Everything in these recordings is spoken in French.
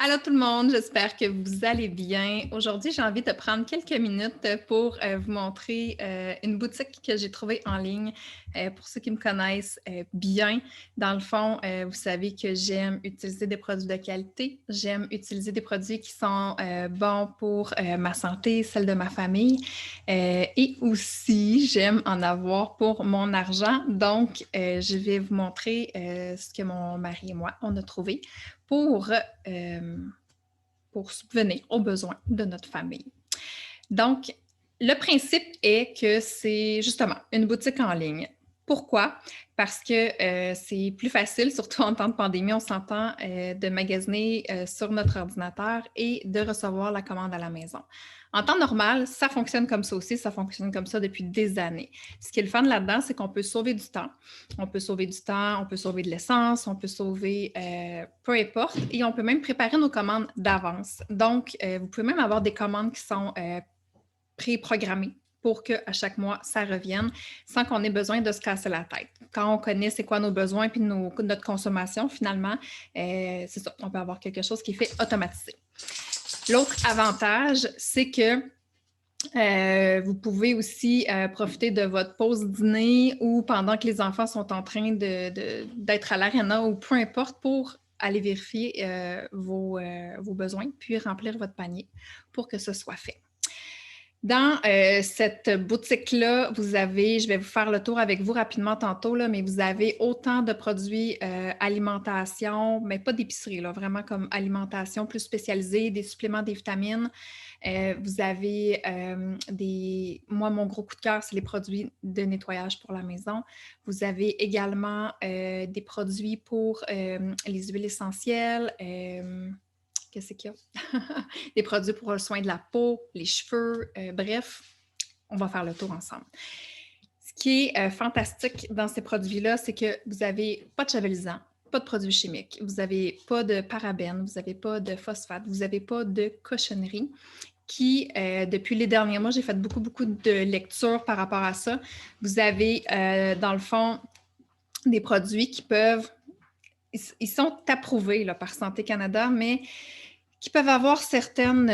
Allô tout le monde, j'espère que vous allez bien. Aujourd'hui, j'ai envie de prendre quelques minutes pour vous montrer une boutique que j'ai trouvée en ligne. Pour ceux qui me connaissent bien, dans le fond, vous savez que j'aime utiliser des produits de qualité. J'aime utiliser des produits qui sont bons pour ma santé, celle de ma famille. Et aussi, j'aime en avoir pour mon argent. Donc, je vais vous montrer ce que mon mari et moi, on a trouvé pour, euh, pour subvenir aux besoins de notre famille. Donc, le principe est que c'est justement une boutique en ligne. Pourquoi? Parce que c'est plus facile, surtout en temps de pandémie, on s'entend de magasiner sur notre ordinateur et de recevoir la commande à la maison. En temps normal, ça fonctionne comme ça aussi, ça fonctionne comme ça depuis des années. Ce qui est le fun là-dedans, c'est qu'on peut sauver du temps. On peut sauver du temps, on peut sauver de l'essence, on peut sauver peu importe, et on peut même préparer nos commandes d'avance. Donc, vous pouvez même avoir des commandes qui sont pré-programmées pour qu'à chaque mois, ça revienne sans qu'on ait besoin de se casser la tête. Quand on connaît c'est quoi nos besoins et notre consommation, finalement, c'est ça, on peut avoir quelque chose qui est fait automatisé. L'autre avantage, c'est que vous pouvez aussi profiter de votre pause dîner ou pendant que les enfants sont en train d'être à l'aréna ou peu importe pour aller vérifier vos besoins puis remplir votre panier pour que ce soit fait. Dans cette boutique-là, vous avez, je vais vous faire le tour avec vous rapidement tantôt, là, mais vous avez autant de produits alimentation, mais pas d'épicerie, là, vraiment comme alimentation plus spécialisée, des suppléments, des vitamines. Vous avez moi, mon gros coup de cœur, c'est les produits de nettoyage pour la maison. Vous avez également des produits pour les huiles essentielles. Qu'est-ce qu'il y a? Des produits pour le soin de la peau, les cheveux, bref, on va faire le tour ensemble. Ce qui est fantastique dans ces produits-là, c'est que vous n'avez pas de javelisant, pas de produits chimiques, vous n'avez pas de parabènes, vous n'avez pas de phosphate, vous n'avez pas de cochonnerie qui, depuis les derniers mois, j'ai fait beaucoup, beaucoup de lectures par rapport à ça. Vous avez, dans le fond, des produits qui peuvent, ils sont approuvés là, par Santé Canada, mais qui peuvent avoir certaines...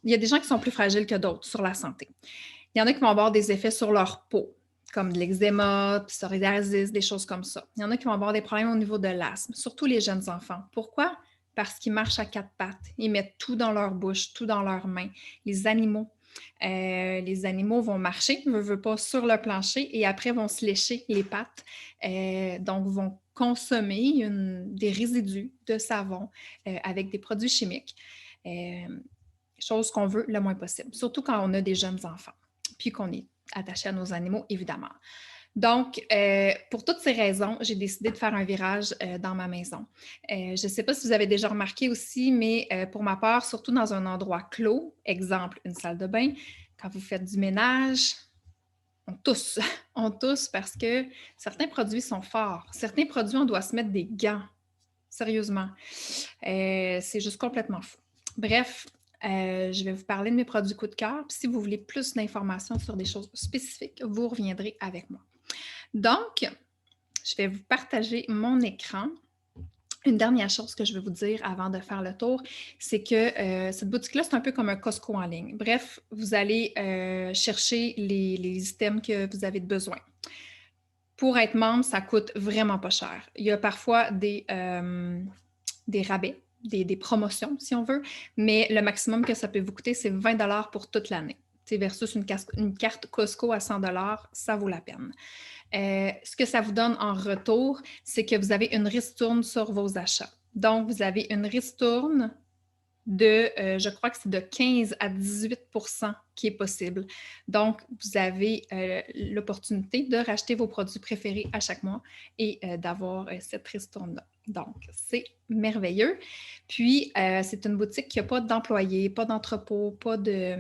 il y a des gens qui sont plus fragiles que d'autres sur la santé. Il y en a qui vont avoir des effets sur leur peau, comme de l'eczéma, psoriasis, des choses comme ça. Il y en a qui vont avoir des problèmes au niveau de l'asthme, surtout les jeunes enfants. Pourquoi? Parce qu'ils marchent à quatre pattes. Ils mettent tout dans leur bouche, tout dans leurs mains. Les animaux vont marcher, ne veulent pas, sur le plancher et après vont se lécher les pattes. Donc, vont consommer des résidus de savon avec des produits chimiques. Chose qu'on veut le moins possible, surtout quand on a des jeunes enfants, puis qu'on est attaché à nos animaux, évidemment. Donc, pour toutes ces raisons, j'ai décidé de faire un virage dans ma maison. Je ne sais pas si vous avez déjà remarqué aussi, mais pour ma part, surtout dans un endroit clos, exemple une salle de bain, quand vous faites du ménage, on tousse. On tousse parce que certains produits sont forts. Certains produits, on doit se mettre des gants. Sérieusement. C'est juste complètement fou. Bref, je vais vous parler de mes produits coup de cœur. Puis si vous voulez plus d'informations sur des choses spécifiques, vous reviendrez avec moi. Donc, je vais vous partager mon écran. Une dernière chose que je vais vous dire avant de faire le tour, c'est que cette boutique-là, c'est un peu comme un Costco en ligne. Bref, vous allez chercher les items que vous avez besoin. Pour être membre, ça coûte vraiment pas cher. Il y a parfois des rabais, des promotions, si on veut, mais le maximum que ça peut vous coûter, c'est 20 $ pour toute l'année. Versus une carte Costco à 100 $, ça vaut la peine. Ce que ça vous donne en retour, c'est que vous avez une ristourne sur vos achats. Donc, vous avez une ristourne de, je crois que c'est de 15 à 18 % qui est possible. Donc, vous avez l'opportunité de racheter vos produits préférés à chaque mois et d'avoir cette ristourne-là. Donc, c'est merveilleux. Puis, c'est une boutique qui n'a pas d'employés, pas d'entrepôt, pas de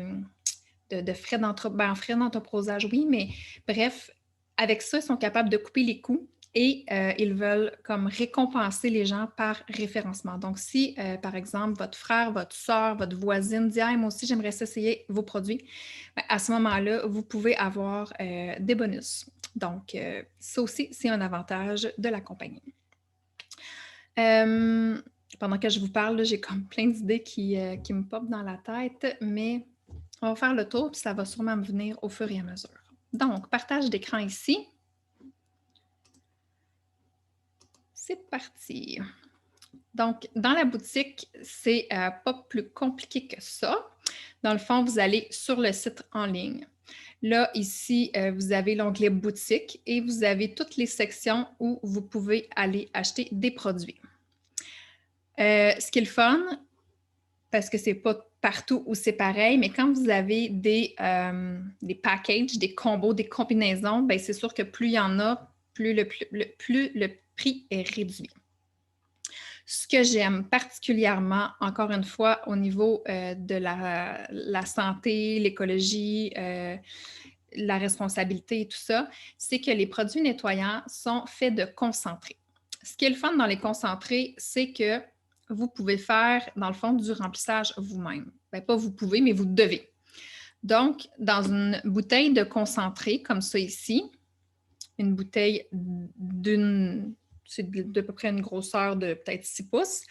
frais frais d'entreposage, oui, mais bref, avec ça, ils sont capables de couper les coûts et ils veulent comme récompenser les gens par référencement. Donc, si, par exemple, votre frère, votre soeur, votre voisine dit « moi aussi, j'aimerais essayer vos produits », à ce moment-là, vous pouvez avoir des bonus. Donc, ça aussi, c'est un avantage de la compagnie. Pendant que je vous parle, j'ai comme plein d'idées qui me popent dans la tête, mais on va faire le tour, puis ça va sûrement me venir au fur et à mesure. Donc, partage d'écran ici. C'est parti. Donc, dans la boutique, c'est pas plus compliqué que ça. Dans le fond, vous allez sur le site en ligne. Là, ici, vous avez l'onglet boutique et vous avez toutes les sections où vous pouvez aller acheter des produits. Ce qui est le fun, parce que c'est pas partout où c'est pareil, mais quand vous avez des packages, des combos, des combinaisons, bien, c'est sûr que plus il y en a, plus le prix est réduit. Ce que j'aime particulièrement, encore une fois, au niveau de la santé, l'écologie, la responsabilité et tout ça, c'est que les produits nettoyants sont faits de concentrés. Ce qui est le fun dans les concentrés, c'est que vous pouvez faire, dans le fond, du remplissage vous-même. Bien, pas vous pouvez, mais vous devez. Donc, dans une bouteille de concentré, comme ça ici, une bouteille c'est d'à peu près une grosseur de peut-être 6 pouces,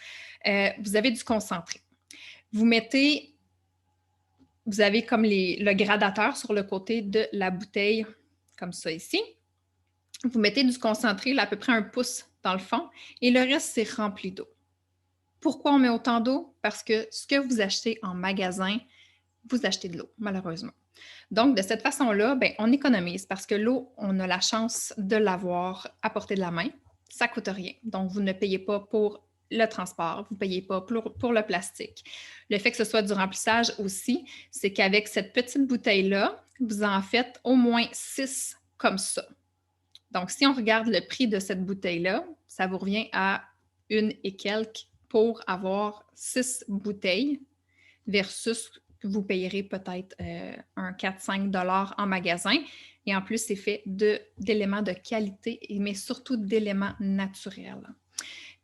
vous avez du concentré. Vous avez comme le gradateur sur le côté de la bouteille, comme ça ici. Vous mettez du concentré, là, à peu près 1 pouce dans le fond, et le reste, c'est rempli d'eau. Pourquoi on met autant d'eau? Parce que ce que vous achetez en magasin, vous achetez de l'eau, malheureusement. Donc, de cette façon-là, bien, on économise parce que l'eau, on a la chance de l'avoir à portée de la main. Ça ne coûte rien. Donc, vous ne payez pas pour le transport, vous ne payez pas pour le plastique. Le fait que ce soit du remplissage aussi, c'est qu'avec cette petite bouteille-là, vous en faites au moins 6 comme ça. Donc, si on regarde le prix de cette bouteille-là, ça vous revient à 1 et quelques pour avoir 6 bouteilles versus que vous payerez peut-être un 4-5 $ en magasin. Et en plus, c'est fait d'éléments de qualité, mais surtout d'éléments naturels.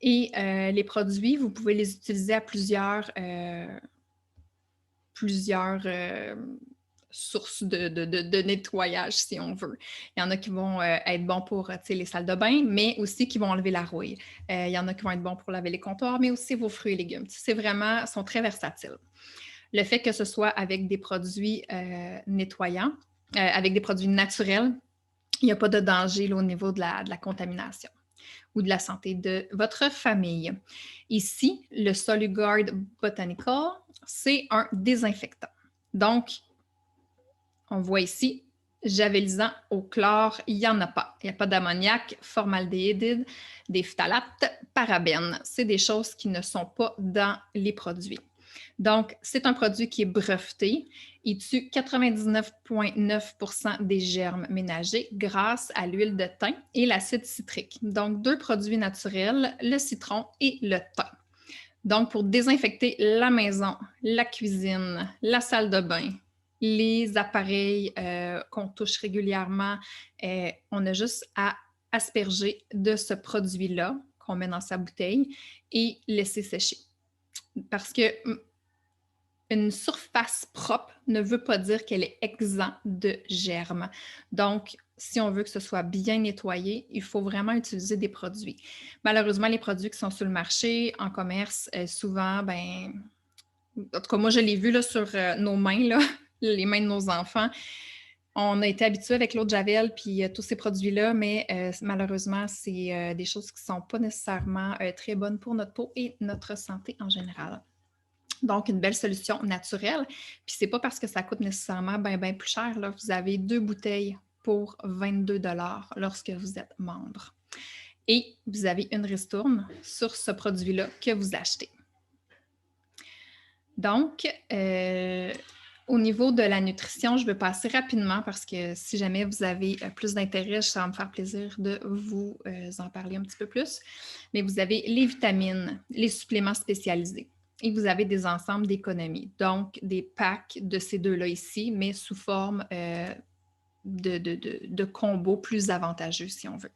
Et les produits, vous pouvez les utiliser à plusieurs sources de nettoyage, si on veut. Il y en a qui vont être bons pour les salles de bain, mais aussi qui vont enlever la rouille. Il y en a qui vont être bons pour laver les comptoirs, mais aussi vos fruits et légumes. C'est vraiment, sont très versatiles. Le fait que ce soit avec des produits nettoyants, avec des produits naturels, il n'y a pas de danger là, au niveau de la contamination ou de la santé de votre famille. Ici, le Soluguard Botanical, c'est un désinfectant. Donc, on voit ici, javelisant au chlore, il n'y en a pas. Il n'y a pas d'ammoniac, formaldéhyde, des phtalates, parabènes. C'est des choses qui ne sont pas dans les produits. Donc, c'est un produit qui est breveté. Il tue 99,9% des germes ménagers grâce à l'huile de thym et l'acide citrique. Donc, 2 produits naturels, le citron et le thym. Donc, pour désinfecter la maison, la cuisine, la salle de bain, les appareils qu'on touche régulièrement, on a juste à asperger de ce produit-là qu'on met dans sa bouteille et laisser sécher. Parce que une surface propre ne veut pas dire qu'elle est exempte de germes. Donc, si on veut que ce soit bien nettoyé, il faut vraiment utiliser des produits. Malheureusement, les produits qui sont sur le marché, en commerce, souvent, ben, en tout cas, moi, je l'ai vu là, sur nos mains, là, les mains de nos enfants. On a été habitués avec l'eau de Javel puis tous ces produits-là, mais malheureusement, c'est des choses qui ne sont pas nécessairement très bonnes pour notre peau et notre santé en général. Donc, une belle solution naturelle. Puis, c'est pas parce que ça coûte nécessairement bien plus cher. Là. Vous avez 2 bouteilles pour 22 $ lorsque vous êtes membre. Et vous avez une ristourne sur ce produit-là que vous achetez. Donc, au niveau de la nutrition, je vais passer rapidement parce que si jamais vous avez plus d'intérêt, ça va me faire plaisir de vous en parler un petit peu plus. Mais vous avez les vitamines, les suppléments spécialisés. Et vous avez des ensembles d'économies, donc des packs de ces deux-là ici, mais sous forme de combos plus avantageux, si on veut.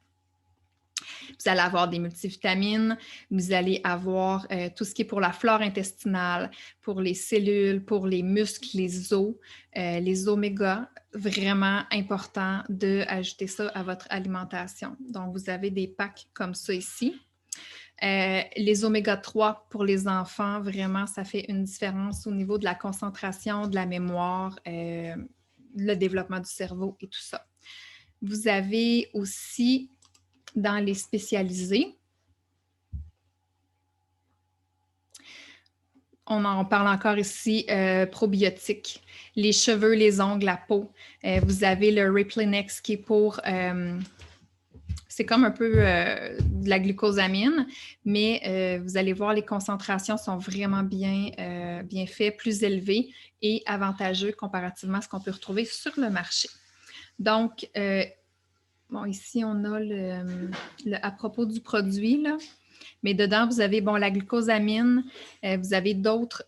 Vous allez avoir des multivitamines, vous allez avoir tout ce qui est pour la flore intestinale, pour les cellules, pour les muscles, les os, les oméga. Vraiment important d'ajouter ça à votre alimentation. Donc, vous avez des packs comme ça ici. Les oméga-3 pour les enfants, vraiment, ça fait une différence au niveau de la concentration, de la mémoire, le développement du cerveau et tout ça. Vous avez aussi, dans les spécialisés, on en parle encore ici, probiotiques, les cheveux, les ongles, la peau. Vous avez le Replinex qui est pour... c'est comme un peu de la glucosamine, mais vous allez voir, les concentrations sont vraiment bien faites, plus élevées et avantageux comparativement à ce qu'on peut retrouver sur le marché. Donc, bon, ici, on a à propos du produit, là, mais dedans, vous avez, bon, la glucosamine, vous avez d'autres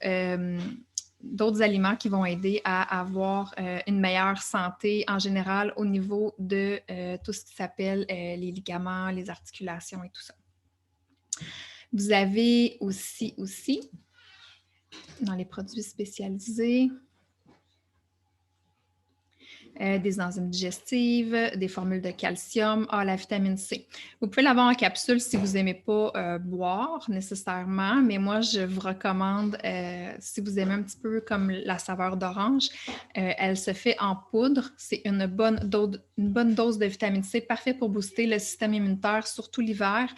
aliments qui vont aider à avoir une meilleure santé en général au niveau de tout ce qui s'appelle les ligaments, les articulations et tout ça. Vous avez aussi dans les produits spécialisés, des enzymes digestives, des formules de calcium, la vitamine C. Vous pouvez l'avoir en capsule si vous n'aimez pas boire nécessairement, mais moi, je vous recommande, si vous aimez un petit peu comme la saveur d'orange, elle se fait en poudre. C'est une bonne dose de vitamine C, parfait pour booster le système immunitaire, surtout l'hiver.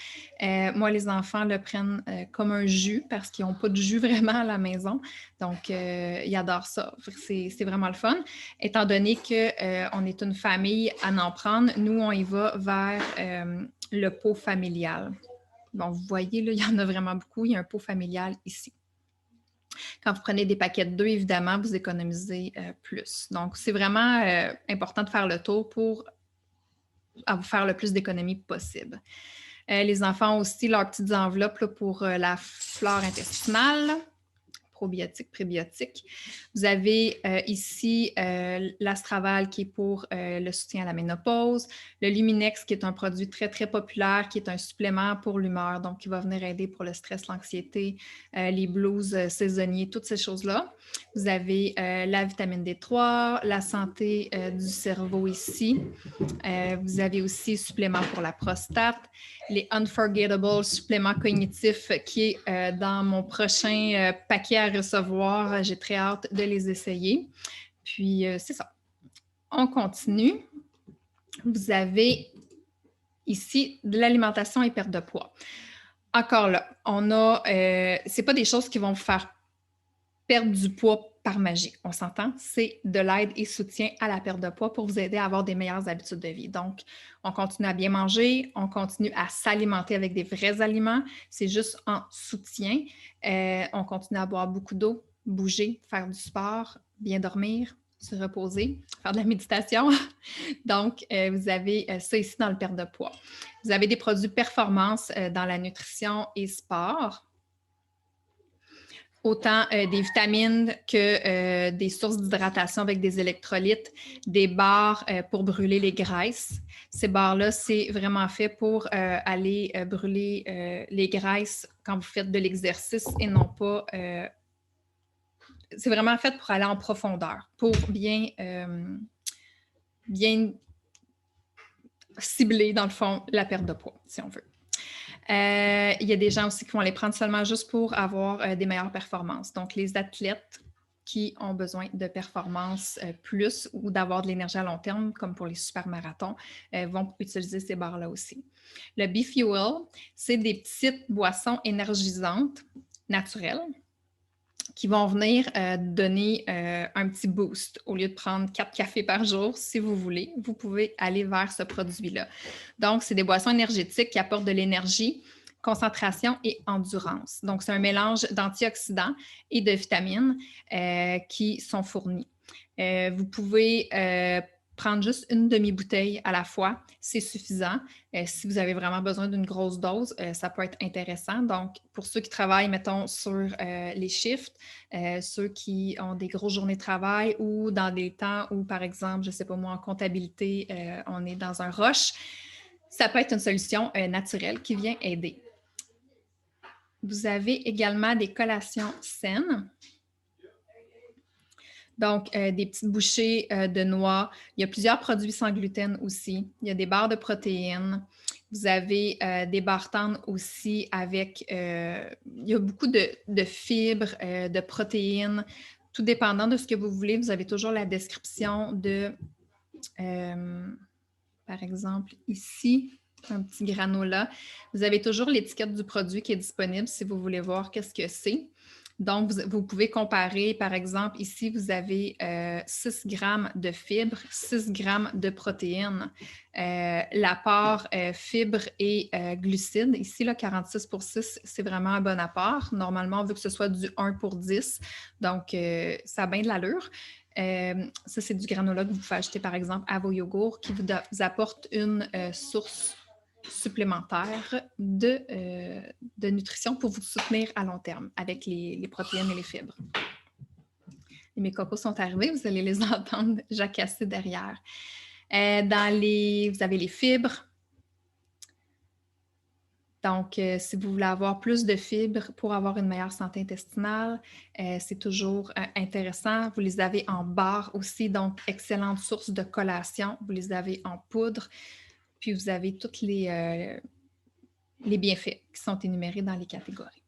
Moi, les enfants le prennent comme un jus parce qu'ils n'ont pas de jus vraiment à la maison. Donc, ils adorent ça. C'est vraiment le fun. Étant donné qu'on est une famille à en prendre, nous, on y va vers le pot familial. Bon, vous voyez, là, il y en a vraiment beaucoup. Il y a un pot familial ici. Quand vous prenez des paquets de 2, évidemment, vous économisez plus. Donc, c'est vraiment important de faire le tour pour faire le plus d'économies possible. Les enfants ont aussi leurs petites enveloppes là, pour la flore intestinale. Probiotiques, prébiotiques. Vous avez ici l'Astraval qui est pour le soutien à la ménopause, le Luminex qui est un produit très, très populaire, qui est un supplément pour l'humeur, donc qui va venir aider pour le stress, l'anxiété, les blues saisonniers, toutes ces choses-là. Vous avez la vitamine D3, la santé du cerveau ici. Vous avez aussi suppléments pour la prostate, les Unforgettable suppléments cognitifs qui est dans mon prochain paquet à recevoir. J'ai très hâte de les essayer. Puis, c'est ça. On continue. Vous avez ici de l'alimentation et perte de poids. Encore là, on a, c'est pas des choses qui vont vous faire perdre du poids par magie, on s'entend, c'est de l'aide et soutien à la perte de poids pour vous aider à avoir des meilleures habitudes de vie. Donc, on continue à bien manger, on continue à s'alimenter avec des vrais aliments, c'est juste en soutien. On continue à boire beaucoup d'eau, bouger, faire du sport, bien dormir, se reposer, faire de la méditation. Donc, vous avez ça ici dans le perte de poids. Vous avez des produits performance dans la nutrition et sport. Autant des vitamines que des sources d'hydratation avec des électrolytes, des barres pour brûler les graisses. Ces barres-là, c'est vraiment fait pour aller brûler les graisses quand vous faites de l'exercice et non pas... c'est vraiment fait pour aller en profondeur, pour bien cibler, dans le fond, la perte de poids, si on veut. Il y a des gens aussi qui vont les prendre seulement juste pour avoir des meilleures performances. Donc, les athlètes qui ont besoin de performances plus ou d'avoir de l'énergie à long terme, comme pour les super marathons, vont utiliser ces barres-là aussi. Le B-Fuel, c'est des petites boissons énergisantes naturelles qui vont venir donner un petit boost. Au lieu de prendre 4 cafés par jour, si vous voulez, vous pouvez aller vers ce produit-là. Donc, c'est des boissons énergétiques qui apportent de l'énergie, concentration et endurance. Donc, c'est un mélange d'antioxydants et de vitamines qui sont fournis. Vous pouvez prendre juste une demi-bouteille à la fois, c'est suffisant. Si vous avez vraiment besoin d'une grosse dose, ça peut être intéressant. Donc, pour ceux qui travaillent, mettons, sur les shifts, ceux qui ont des grosses journées de travail ou dans des temps où, par exemple, je ne sais pas moi, en comptabilité, on est dans un rush, ça peut être une solution naturelle qui vient aider. Vous avez également des collations saines. Donc, des petites bouchées de noix. Il y a plusieurs produits sans gluten aussi. Il y a des barres de protéines. Vous avez des bartends aussi avec, il y a beaucoup de fibres, de protéines, tout dépendant de ce que vous voulez. Vous avez toujours la description de, par exemple, ici, un petit granola. Vous avez toujours l'étiquette du produit qui est disponible si vous voulez voir qu'est-ce que c'est. Donc, vous pouvez comparer, par exemple, ici, vous avez 6 grammes de fibres, 6 grammes de protéines. L'apport fibres et glucides, ici, là, 46 pour 6, c'est vraiment un bon apport. Normalement, on veut que ce soit du 1 pour 10, donc ça a bien de l'allure. Ça, c'est du granola que vous pouvez acheter, par exemple, à vos yogourts qui vous apporte une source supplémentaire de nutrition pour vous soutenir à long terme avec les protéines et les fibres. Et mes cocos sont arrivés, vous allez les entendre jacasser derrière. Vous avez les fibres. Donc, si vous voulez avoir plus de fibres pour avoir une meilleure santé intestinale, c'est toujours intéressant. Vous les avez en barre aussi, donc excellente source de collation. Vous les avez en poudre, puis vous avez tous les bienfaits qui sont énumérés dans les catégories.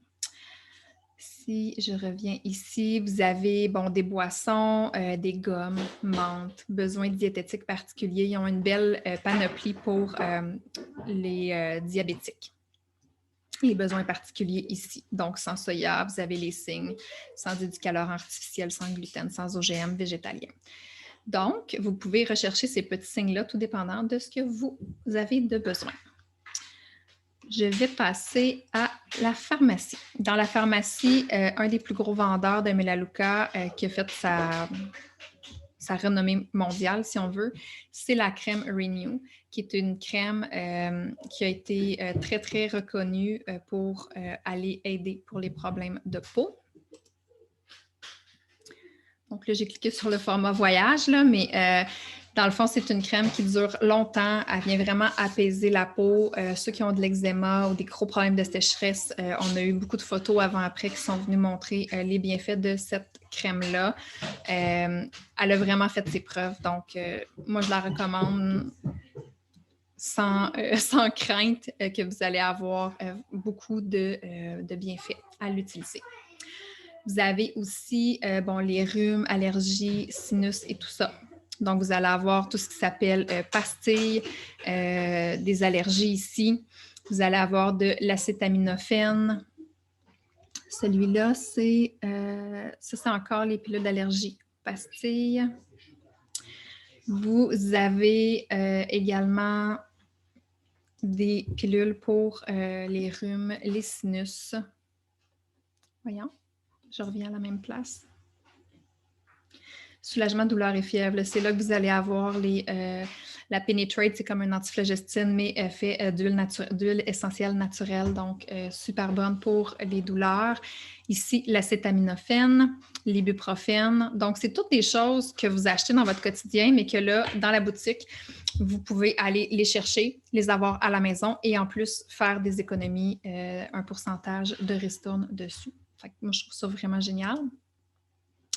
Si je reviens ici, vous avez des boissons, des gommes, menthe, besoins diététiques particuliers. Ils ont une belle panoplie pour les diabétiques. Les besoins particuliers ici. Donc, sans soya, vous avez les signes, sans édulcorants artificiels, sans gluten, sans OGM, végétalien. Donc, vous pouvez rechercher ces petits signes-là, tout dépendant de ce que vous avez de besoin. Je vais passer à la pharmacie. Dans la pharmacie, un des plus gros vendeurs de Melaleuca qui a fait sa renommée mondiale, si on veut, c'est la crème Renew, qui est une crème qui a été très, très reconnue pour aller aider pour les problèmes de peau. Donc là, j'ai cliqué sur le format voyage, là, mais dans le fond, c'est une crème qui dure longtemps. Elle vient vraiment apaiser la peau. Ceux qui ont de l'eczéma ou des gros problèmes de sécheresse, on a eu beaucoup de photos avant-après qui sont venues montrer les bienfaits de cette crème-là. Elle a vraiment fait ses preuves. Donc, moi, je la recommande sans crainte que vous allez avoir beaucoup de bienfaits à l'utiliser. Vous avez aussi les rhumes, allergies, sinus et tout ça. Donc, vous allez avoir tout ce qui s'appelle pastilles, des allergies ici. Vous allez avoir de l'acétaminophène. Celui-là, c'est encore les pilules d'allergie. Pastilles. Vous avez également des pilules pour les rhumes, les sinus. Voyons, je reviens à la même place. Soulagement, douleur et fièvre, c'est là que vous allez avoir la Penetrate, c'est comme un antiflogestine, mais fait d'huile essentielle naturelle, donc super bonne pour les douleurs. Ici, l'acétaminophène, l'ibuprofène. Donc, c'est toutes des choses que vous achetez dans votre quotidien, mais que là, dans la boutique, vous pouvez aller les chercher, les avoir à la maison et en plus faire des économies, un pourcentage de ristourne dessus. Fait que moi, je trouve ça vraiment génial.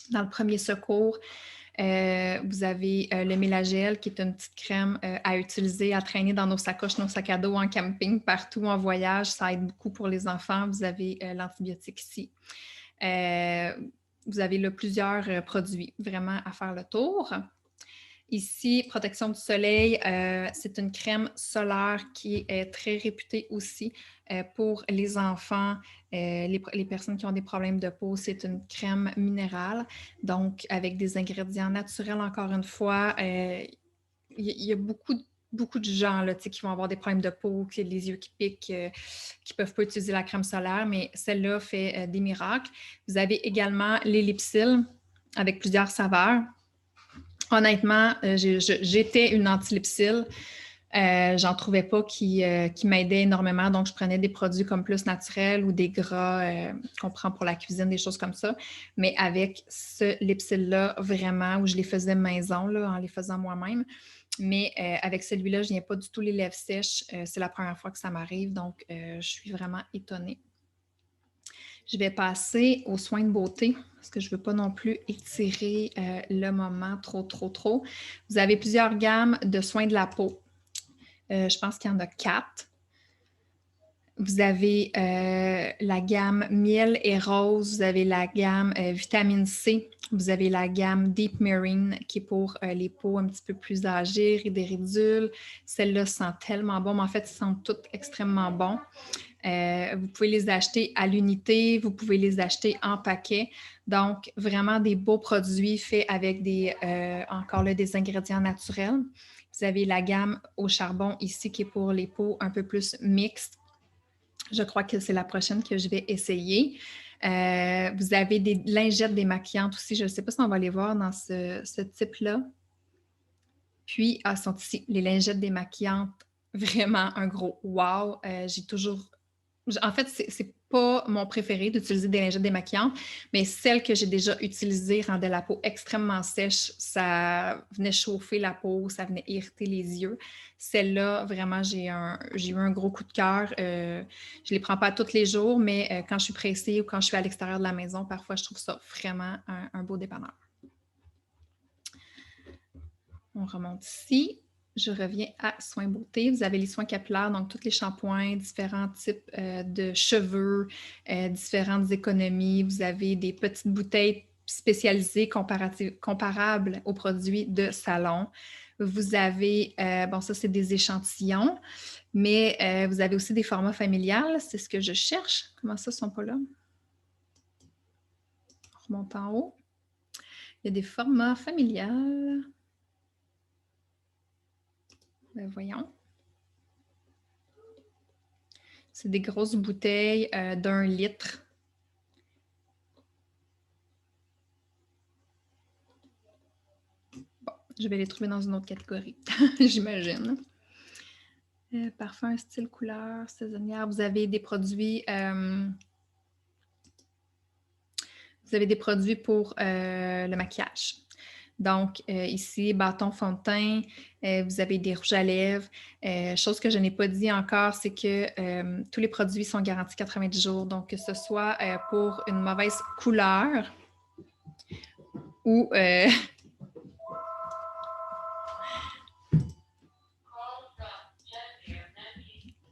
Dans le premier secours, vous avez le Mélagel, qui est une petite crème à utiliser, à traîner dans nos sacoches, nos sacs à dos en camping, partout en voyage. Ça aide beaucoup pour les enfants. Vous avez l'antibiotique ici. Vous avez là plusieurs produits vraiment à faire le tour. Ici, protection du soleil, c'est une crème solaire qui est très réputée aussi pour les enfants, les personnes qui ont des problèmes de peau. C'est une crème minérale, donc avec des ingrédients naturels encore une fois. Il y a beaucoup de gens là, qui vont avoir des problèmes de peau, qui les yeux qui piquent, qui ne peuvent pas utiliser la crème solaire, mais celle-là fait des miracles. Vous avez également l'Ellipsil avec plusieurs saveurs. Honnêtement, j'étais une anti-lipsil. J'en trouvais pas qui m'aidaient énormément, donc je prenais des produits comme plus naturels ou des gras qu'on prend pour la cuisine, des choses comme ça. Mais avec ce lipsil-là, vraiment, où je les faisais maison, là, en les faisant moi-même. Mais avec celui-là, je n'ai pas du tout les lèvres sèches. C'est la première fois que ça m'arrive, donc je suis vraiment étonnée. Je vais passer aux soins de beauté parce que je ne veux pas non plus étirer le moment trop. Vous avez plusieurs gammes de soins de la peau. Je pense qu'il y en a 4. Vous avez la gamme miel et rose, vous avez la gamme vitamine C, vous avez la gamme Deep Marine qui est pour les peaux un petit peu plus âgées et des ridules. Celles-là sentent tellement bon, mais en fait, elles sentent toutes extrêmement bon. Vous pouvez les acheter à l'unité, vous pouvez les acheter en paquet. Donc, vraiment des beaux produits faits avec encore là, des ingrédients naturels. Vous avez la gamme au charbon ici qui est pour les peaux un peu plus mixtes. Je crois que c'est la prochaine que je vais essayer. Vous avez des lingettes démaquillantes aussi. Je ne sais pas si on va les voir dans ce type-là. Puis, sont ici les lingettes démaquillantes. Vraiment un gros wow. J'ai toujours... En fait, c'est pas mon préféré d'utiliser des lingettes démaquillantes, mais celles que j'ai déjà utilisées rendaient la peau extrêmement sèche. Ça venait chauffer la peau, ça venait irriter les yeux. Celles-là, vraiment, j'ai eu un gros coup de cœur. Je les prends pas tous les jours, mais quand je suis pressée ou quand je suis à l'extérieur de la maison, parfois, je trouve ça vraiment un beau dépanneur. On remonte ici. Je reviens à soins beauté. Vous avez les soins capillaires, donc tous les shampoings, différents types de cheveux, différentes économies. Vous avez des petites bouteilles spécialisées comparables aux produits de salon. Vous avez, bon, ça, c'est des échantillons, mais vous avez aussi des formats familiales. C'est ce que je cherche. Comment ça, ils ne sont pas là? On remonte en haut. Il y a des formats familiales. Ben, voyons. C'est des grosses bouteilles d'1 litre. Bon, je vais les trouver dans une autre catégorie, j'imagine. Parfum, style, couleur, saisonnière. Vous avez des produits... vous avez des produits pour le maquillage. Donc, ici, bâton fond de teint, vous avez des rouges à lèvres. Chose que je n'ai pas dit encore, c'est que tous les produits sont garantis 90 jours. Donc, que ce soit pour une mauvaise couleur ou...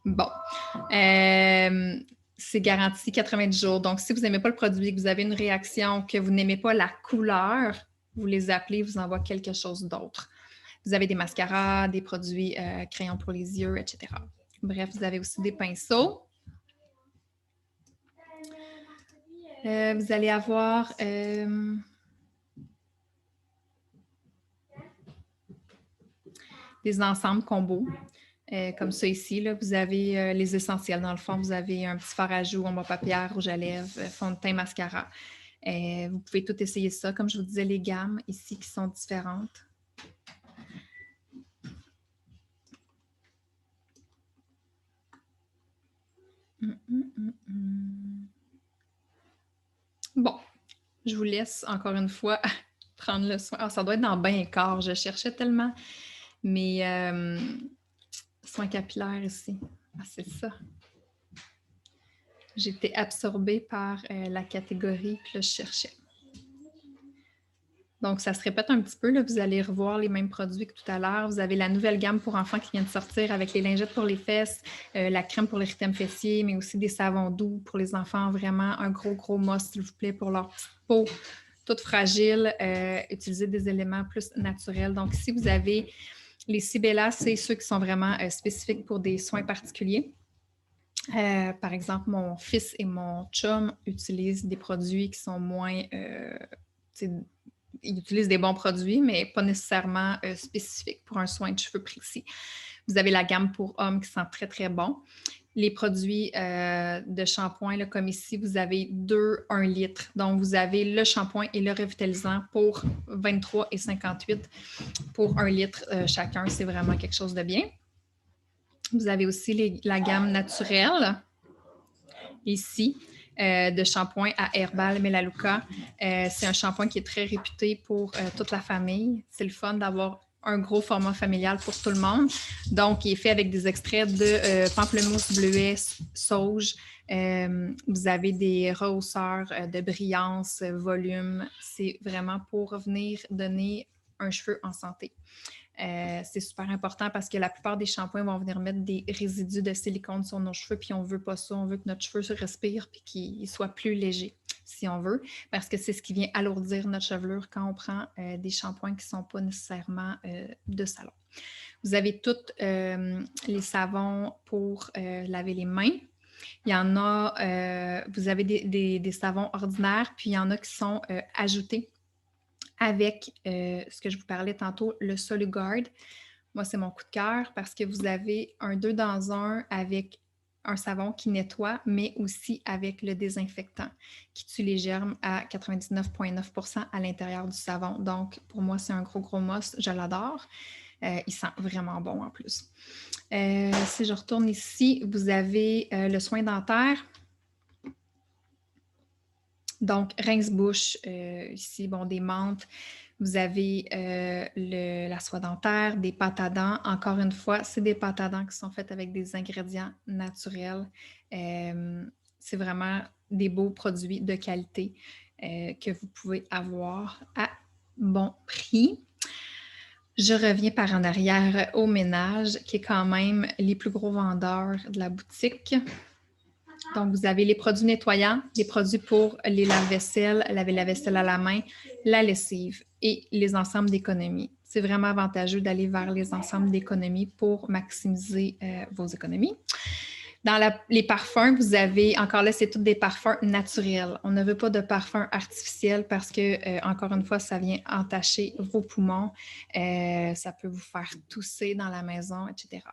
Bon. C'est garanti 90 jours. Donc, si vous n'aimez pas le produit, que vous avez une réaction, que vous n'aimez pas la couleur, vous les appelez, vous envoient quelque chose d'autre. Vous avez des mascaras, des produits crayons pour les yeux, etc. Bref, vous avez aussi des pinceaux. Vous allez avoir... des ensembles combos. Comme ça ici, là, vous avez les essentiels. Dans le fond, vous avez un petit fard à joues, ombre à paupières, rouge à lèvres, fond de teint, mascara. Vous pouvez tout essayer ça. Comme je vous disais, les gammes ici qui sont différentes. Bon, je vous laisse encore une fois prendre le soin. Ah, ça doit être dans Bain et Corps. Je cherchais tellement mes soins capillaires ici. Ah, c'est ça. J'étais absorbée par la catégorie, puis là, je cherchais. Donc, ça se répète un petit peu. Là, vous allez revoir les mêmes produits que tout à l'heure. Vous avez la nouvelle gamme pour enfants qui vient de sortir avec les lingettes pour les fesses, la crème pour l'érythème fessier, mais aussi des savons doux pour les enfants. Vraiment un gros must, s'il vous plaît, pour leur petite peau toute fragile. Utilisez des éléments plus naturels. Donc, si vous avez les Sibella, c'est ceux qui sont vraiment spécifiques pour des soins particuliers. Par exemple, mon fils et mon chum utilisent des produits qui sont moins... ils utilisent des bons produits, mais pas nécessairement spécifiques pour un soin de cheveux précis. Vous avez la gamme pour hommes qui sent très bon. Les produits de shampoing, là, comme ici, vous avez 1 litre. Donc, vous avez le shampoing et le revitalisant pour 23,58 pour 1 litre chacun. C'est vraiment quelque chose de bien. Vous avez aussi la gamme naturelle, ici, de shampoing à Herbal Melaleuca. C'est un shampoing qui est très réputé pour toute la famille. C'est le fun d'avoir un gros format familial pour tout le monde. Donc, il est fait avec des extraits de pamplemousse, bleuet, sauge. Vous avez des rehausseurs de brillance, volume. C'est vraiment pour venir donner un cheveu en santé. C'est super important parce que la plupart des shampoings vont venir mettre des résidus de silicone sur nos cheveux, puis on ne veut pas ça. On veut que notre cheveu se respire puis qu'il soit plus léger, si on veut, parce que c'est ce qui vient alourdir notre chevelure quand on prend des shampoings qui ne sont pas nécessairement de salon. Vous avez tous les savons pour laver les mains. Il y en a, vous avez des savons ordinaires, puis il y en a qui sont ajoutés avec ce que je vous parlais tantôt, le Soluguard. Moi, c'est mon coup de cœur parce que vous avez un 2 dans 1 avec un savon qui nettoie, mais aussi avec le désinfectant qui tue les germes à 99,9% à l'intérieur du savon. Donc, pour moi, c'est un gros must. Je l'adore. Il sent vraiment bon en plus. Si je retourne ici, vous avez le soin dentaire. Donc, rince-bouche, ici, bon, des menthes. Vous avez la soie dentaire, des pâtes à dents. Encore une fois, c'est des pâtes à dents qui sont faites avec des ingrédients naturels. C'est vraiment des beaux produits de qualité que vous pouvez avoir à bon prix. Je reviens par en arrière au ménage, qui est quand même les plus gros vendeurs de la boutique. Donc, vous avez les produits nettoyants, les produits pour les lave-vaisselle, laver la vaisselle à la main, la lessive et les ensembles d'économie. C'est vraiment avantageux d'aller vers les ensembles d'économie pour maximiser vos économies. Dans les parfums, vous avez, encore là, c'est tous des parfums naturels. On ne veut pas de parfum artificiel parce que, encore une fois, ça vient entacher vos poumons. Ça peut vous faire tousser dans la maison, etc.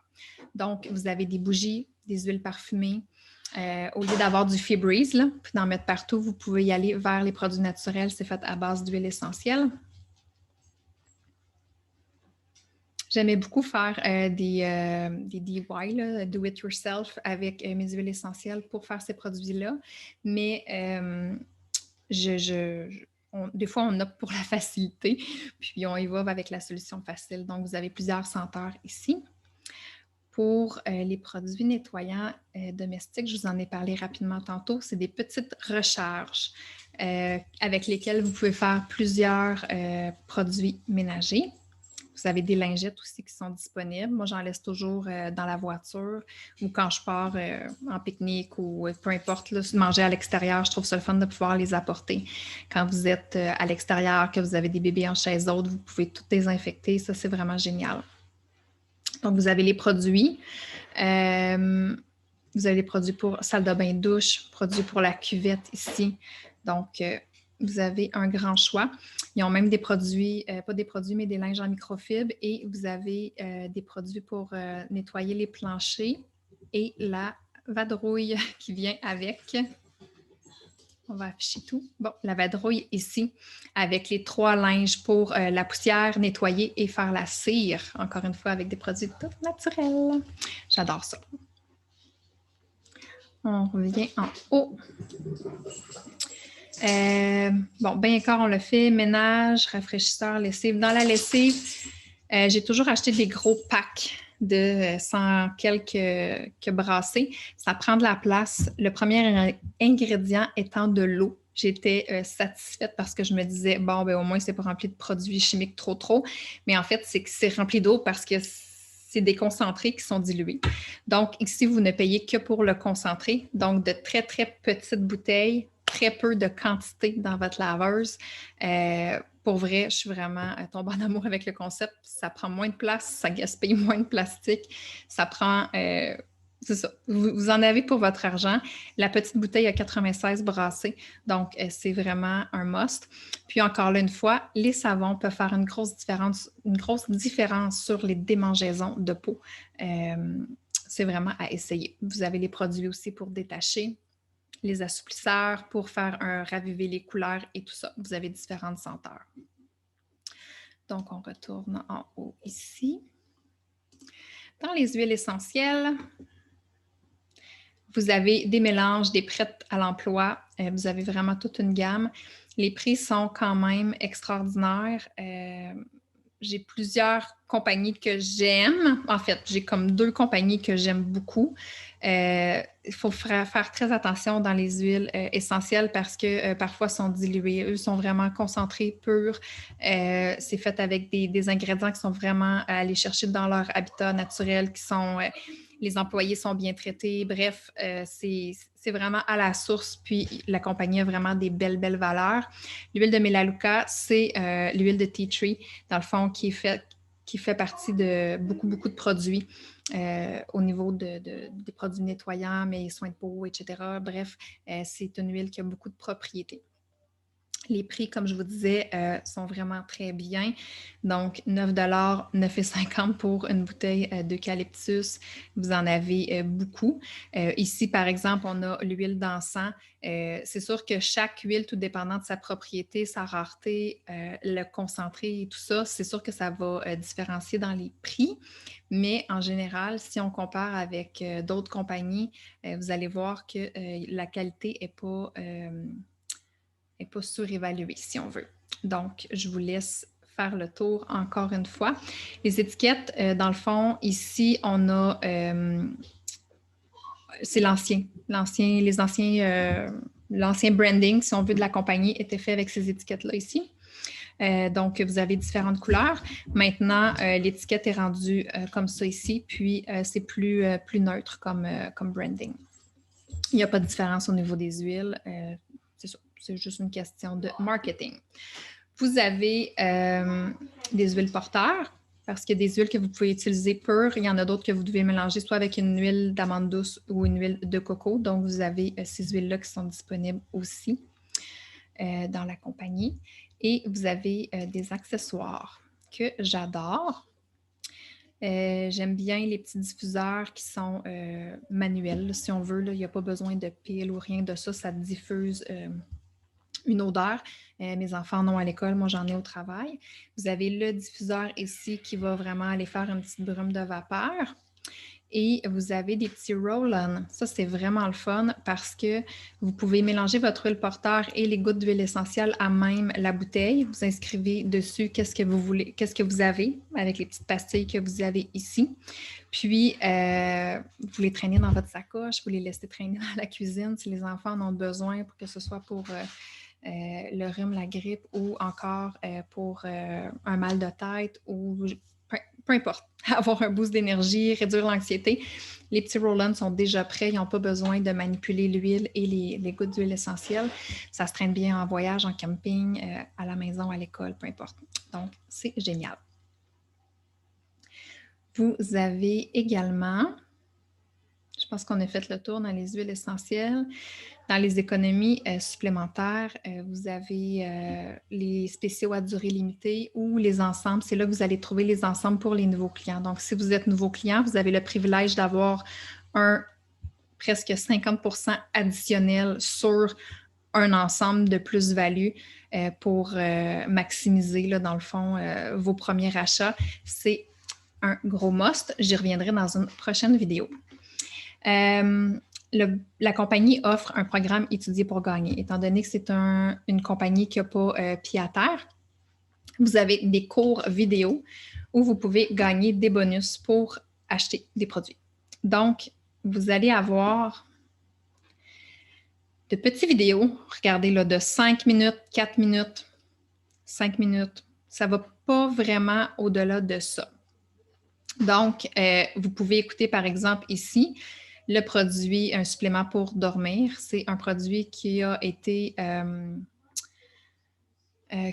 Donc, vous avez des bougies, des huiles parfumées. Au lieu d'avoir du Febreze, là, puis d'en mettre partout, vous pouvez y aller vers les produits naturels. C'est fait à base d'huile essentielle. J'aimais beaucoup faire des DIY, là, do it yourself, avec mes huiles essentielles pour faire ces produits-là. Mais des fois, on opte pour la facilité, puis on y va avec la solution facile. Donc, vous avez plusieurs senteurs ici. Pour les produits nettoyants domestiques, je vous en ai parlé rapidement tantôt, c'est des petites recharges avec lesquelles vous pouvez faire plusieurs produits ménagers. Vous avez des lingettes aussi qui sont disponibles. Moi, j'en laisse toujours dans la voiture ou quand je pars en pique-nique ou peu importe, là, manger à l'extérieur. Je trouve ça le fun de pouvoir les apporter. Quand vous êtes à l'extérieur, que vous avez des bébés en chaise haute, vous pouvez tout désinfecter. Ça, c'est vraiment génial. Donc, vous avez les produits. Vous avez les produits pour salle de bain, douche, produits pour la cuvette ici. Donc, vous avez un grand choix. Ils ont même des produits, pas des produits, mais des linges en microfibre. Et vous avez des produits pour nettoyer les planchers et la vadrouille qui vient avec. On va afficher tout. Bon, la vadrouille ici, avec les 3 linges pour la poussière, nettoyer et faire la cire. Encore une fois, avec des produits tout naturels. J'adore ça. On revient en haut. Bon, bien encore, on le fait. Ménage, rafraîchisseur, lessive. Dans la lessive, j'ai toujours acheté des gros packs de 100 quelques brassées. Ça prend de la place. Le premier ingrédient étant de l'eau. J'étais satisfaite parce que je me disais, bon, ben, au moins, c'est pas rempli de produits chimiques trop. Mais en fait, c'est que c'est rempli d'eau parce que c'est des concentrés qui sont dilués. Donc, ici, vous ne payez que pour le concentré. Donc, de très petites bouteilles, très peu de quantité dans votre laveuse. Pour vrai, je suis vraiment tombée en amour avec le concept. Ça prend moins de place, ça gaspille moins de plastique. Ça prend... c'est ça. Vous en avez pour votre argent. La petite bouteille a 96 brassées. Donc, c'est vraiment un must. Puis encore là, une fois, les savons peuvent faire une grosse différence sur les démangeaisons de peau. C'est vraiment à essayer. Vous avez les produits aussi pour détacher, les assouplisseurs pour faire raviver les couleurs et tout ça. Vous avez différentes senteurs. Donc, on retourne en haut ici. Dans les huiles essentielles, vous avez des mélanges, des prêtes à l'emploi. Vous avez vraiment toute une gamme. Les prix sont quand même extraordinaires. J'ai plusieurs compagnies que j'aime. En fait, j'ai comme 2 compagnies que j'aime beaucoup. il faut faire très attention dans les huiles essentielles parce que parfois sont diluées. Eux sont vraiment concentrés, purs. C'est fait avec des ingrédients qui sont vraiment à aller chercher dans leur habitat naturel, qui sont les employés sont bien traités. Bref, c'est vraiment à la source. Puis la compagnie a vraiment des belles valeurs. L'huile de Melaleuca, c'est l'huile de tea tree, dans le fond, qui fait partie de beaucoup de produits au niveau des produits nettoyants, mais soins de peau, etc. Bref, c'est une huile qui a beaucoup de propriétés. Les prix, comme je vous disais, sont vraiment très bien. Donc, 9 9,50 pour une bouteille d'eucalyptus. Vous en avez beaucoup. Ici, par exemple, on a l'huile d'encens. C'est sûr que chaque huile, tout dépendant de sa propriété, sa rareté, le concentré et tout ça, c'est sûr que ça va différencier dans les prix. Mais en général, si on compare avec d'autres compagnies, vous allez voir que la qualité n'est pas surévaluée, si on veut. Donc, je vous laisse faire le tour encore une fois. Les étiquettes, dans le fond, ici, on a... c'est l'ancien branding, si on veut, de la compagnie était fait avec ces étiquettes-là ici. Donc, vous avez différentes couleurs. Maintenant, l'étiquette est rendue comme ça ici, puis c'est plus neutre comme branding. Il n'y a pas de différence au niveau des huiles. C'est ça. C'est juste une question de marketing. Vous avez des huiles porteurs, parce qu'il y a des huiles que vous pouvez utiliser pures. Il y en a d'autres que vous devez mélanger soit avec une huile d'amande douce ou une huile de coco. Donc, vous avez ces huiles-là qui sont disponibles aussi dans la compagnie. Et vous avez des accessoires que j'adore. J'aime bien les petits diffuseurs qui sont manuels, là, si on veut. Il n'y a pas besoin de pile ou rien de ça. Ça diffuse une odeur. Mes enfants en ont à l'école, moi j'en ai au travail. Vous avez le diffuseur ici qui va vraiment aller faire une petite brume de vapeur. Et vous avez des petits roll-on. Ça, c'est vraiment le fun parce que vous pouvez mélanger votre huile porteur et les gouttes d'huile essentielle à même la bouteille. Vous inscrivez dessus qu'est-ce que vous voulez, qu'est-ce que vous avez avec les petites pastilles que vous avez ici. Puis, vous les traînez dans votre sacoche, vous les laissez traîner dans la cuisine si les enfants en ont besoin, pour que ce soit pour le rhume, la grippe ou encore pour un mal de tête ou peu importe, avoir un boost d'énergie, réduire l'anxiété. Les petits roll-ons sont déjà prêts, ils n'ont pas besoin de manipuler l'huile et les gouttes d'huile essentielle. Ça se traîne bien en voyage, en camping, à la maison, à l'école, peu importe. Donc, c'est génial. Vous avez également, je pense qu'on a fait le tour dans les huiles essentielles. Dans les économies supplémentaires, vous avez les spéciaux à durée limitée ou les ensembles. C'est là que vous allez trouver les ensembles pour les nouveaux clients. Donc, si vous êtes nouveau client, vous avez le privilège d'avoir un presque 50% additionnel sur un ensemble de plus-value pour maximiser, là, dans le fond, vos premiers achats. C'est un gros must. J'y reviendrai dans une prochaine vidéo. La compagnie offre un programme étudié pour gagner. Étant donné que c'est une compagnie qui n'a pas pied à terre, vous avez des cours vidéo où vous pouvez gagner des bonus pour acheter des produits. Donc, vous allez avoir de petites vidéos, regardez là, de 5 minutes, 4 minutes, 5 minutes. Ça ne va pas vraiment au-delà de ça. Donc, vous pouvez écouter, par exemple, ici, le produit, un supplément pour dormir. C'est un produit qui a été...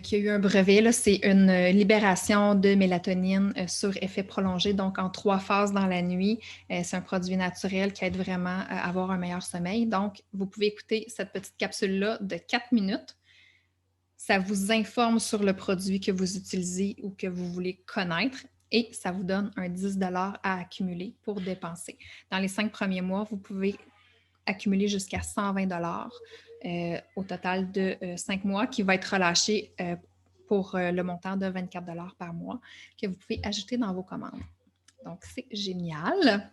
qui a eu un brevet. C'est une libération de mélatonine sur effet prolongé, donc en 3 phases dans la nuit. C'est un produit naturel qui aide vraiment à avoir un meilleur sommeil. Donc, vous pouvez écouter cette petite capsule-là de 4 minutes. Ça vous informe sur le produit que vous utilisez ou que vous voulez connaître et ça vous donne un 10 $ à accumuler pour dépenser. Dans les 5 premiers mois, vous pouvez accumuler jusqu'à 120 $ au total de 5 mois qui va être relâché pour le montant de 24 $ par mois que vous pouvez ajouter dans vos commandes. Donc, c'est génial.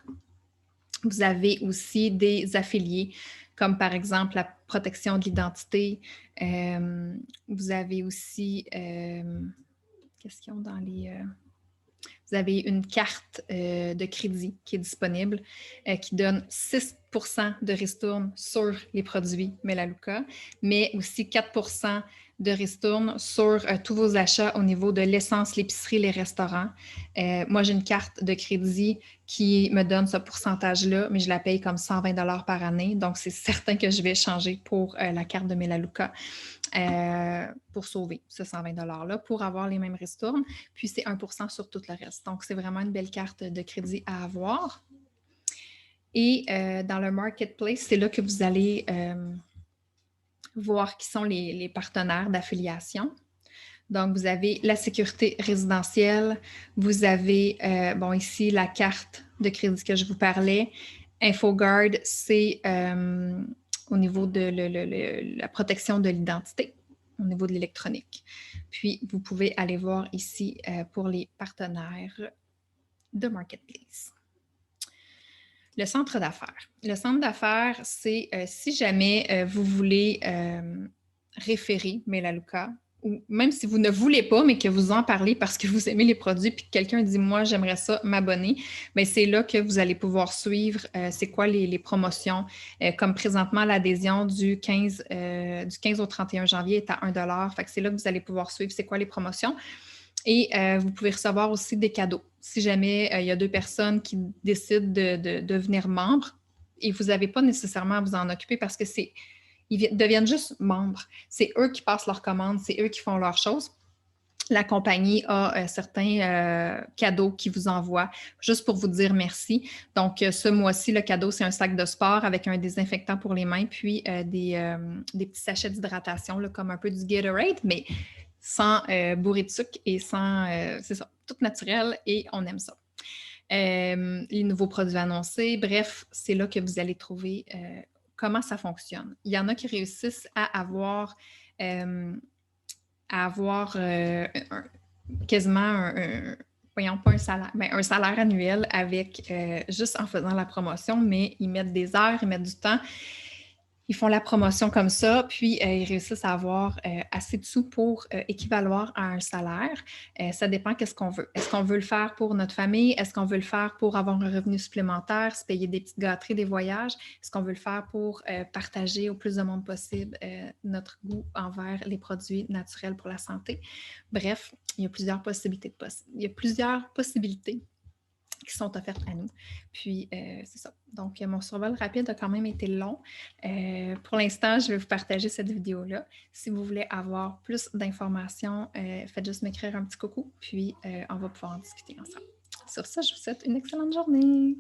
Vous avez aussi des affiliés, comme par exemple la protection de l'identité. Vous avez aussi, qu'est-ce qu'ils ont dans les... vous avez une carte de crédit qui est disponible qui donne 6 de ristourne sur les produits Melaleuca, mais aussi 4 de ristourne sur tous vos achats au niveau de l'essence, l'épicerie, les restaurants. Moi, j'ai une carte de crédit qui me donne ce pourcentage-là, mais je la paye comme 120 par année. Donc, c'est certain que je vais changer pour la carte de Melaleuca pour sauver ce 120 $-là, pour avoir les mêmes ristournes. Puis, c'est 1 sur tout le reste. Donc, c'est vraiment une belle carte de crédit à avoir. Et dans le marketplace, c'est là que vous allez voir qui sont les partenaires d'affiliation. Donc, vous avez la sécurité résidentielle, vous avez, bon, ici, la carte de crédit que je vous parlais. InfoGuard, c'est au niveau de la protection de l'identité, au niveau de l'électronique. Puis, vous pouvez aller voir ici pour les partenaires de Marketplace. Le centre d'affaires. Le centre d'affaires, c'est si jamais vous voulez référer Melaleuca, ou même si vous ne voulez pas, mais que vous en parlez parce que vous aimez les produits, puis que quelqu'un dit « moi, j'aimerais ça m'abonner », bien, c'est là que vous allez pouvoir suivre c'est quoi les promotions. Comme présentement, l'adhésion du 15 au 31 janvier est à 1 $. Fait que c'est là que vous allez pouvoir suivre c'est quoi les promotions. Et vous pouvez recevoir aussi des cadeaux. Si jamais il y a 2 personnes qui décident de devenir membres et vous n'avez pas nécessairement à vous en occuper parce que ils deviennent juste membres. C'est eux qui passent leurs commandes, c'est eux qui font leurs choses. La compagnie a certains cadeaux qu'ils vous envoient juste pour vous dire merci. Donc, ce mois-ci, le cadeau, c'est un sac de sport avec un désinfectant pour les mains, puis des petits sachets d'hydratation, comme un peu du Gatorade, mais sans bourré de sucre et sans, c'est ça, tout naturel et on aime ça. Les nouveaux produits annoncés, bref, c'est là que vous allez trouver comment ça fonctionne. Il y en a qui réussissent à avoir quasiment voyons, pas un salaire, mais un salaire annuel avec juste en faisant la promotion, mais ils mettent des heures, ils mettent du temps. Ils font la promotion comme ça, puis ils réussissent à avoir assez de sous pour équivaloir à un salaire. Ça dépend qu'est-ce qu'on veut. Est-ce qu'on veut le faire pour notre famille? Est-ce qu'on veut le faire pour avoir un revenu supplémentaire, se payer des petites gâteries, des voyages? Est-ce qu'on veut le faire pour partager au plus de monde possible notre goût envers les produits naturels pour la santé? Bref, il y a plusieurs possibilités. Qui sont offertes à nous. Puis, c'est ça. Donc, mon survol rapide a quand même été long. Pour l'instant, je vais vous partager cette vidéo-là. Si vous voulez avoir plus d'informations, faites juste m'écrire un petit coucou, puis on va pouvoir en discuter ensemble. Sur ça, je vous souhaite une excellente journée.